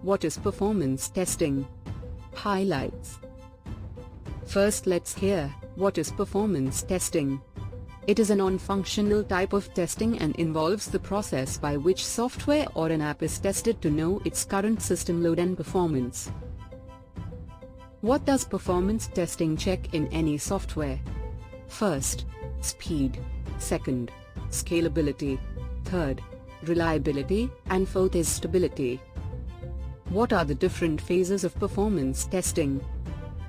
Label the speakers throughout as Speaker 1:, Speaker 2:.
Speaker 1: What is performance testing? Highlights. First, let's hear what is performance testing. It is a non-functional type of testing and involves the process by which software or an app is tested to know its current system load and performance. What does performance testing check in any software? First, speed. Second, scalability. Third, reliability, and fourth is stability. What are the different phases of performance testing?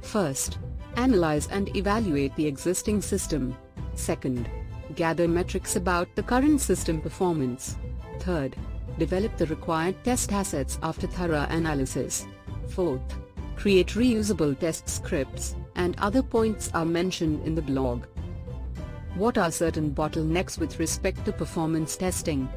Speaker 1: First, analyze and evaluate the existing system. Second, gather metrics about the current system performance. Third, develop the required test assets after thorough analysis. Fourth, create reusable test scripts, and other points are mentioned in the blog. What are certain bottlenecks with respect to performance testing?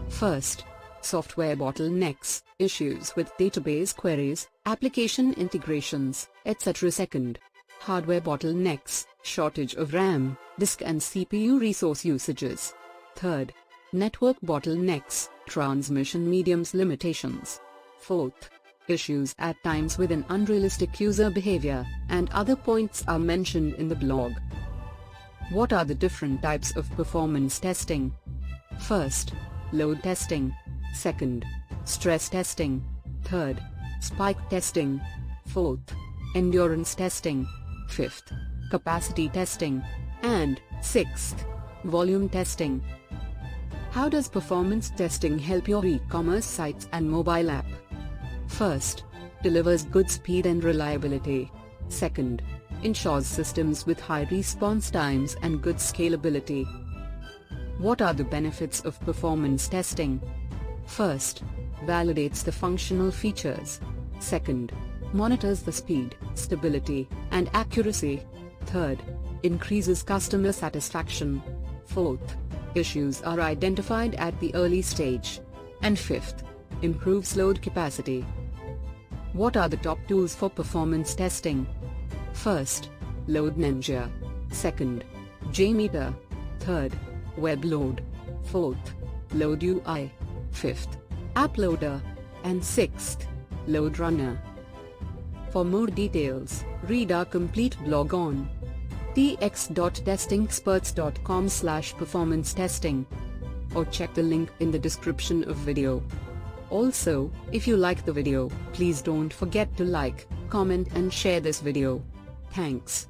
Speaker 1: First, software bottlenecks, issues with database queries, application integrations, etc. Second, hardware bottlenecks, shortage of RAM, disk and CPU resource usages. Third, network bottlenecks, transmission mediums limitations. Fourth, issues at times with an unrealistic user behavior, and other points are mentioned in the blog. What are the different types of performance testing? First, load testing. Second, stress testing. Third, spike testing. Fourth, endurance testing. Fifth, capacity testing. And sixth, volume testing. How does performance testing help your e-commerce sites and mobile app? First, delivers good speed and reliability. Second, ensures systems with high response times and good scalability. What are the benefits of performance testing? First, validates the functional features. Second, monitors the speed, stability, and accuracy. Third, increases customer satisfaction. Fourth, issues are identified at the early stage. And fifth, improves load capacity. What are the top tools for performance testing? First, Load Ninja. Second, JMeter. Third, WebLoad. Fourth, Load UI. Fifth, AppLoader. And sixth, Load Runner. For more details, read our complete blog on tx.testingexperts.com/performance testing, or check the link in the description of video. Also, if you like the video, please don't forget to like, comment and share this video. Thanks.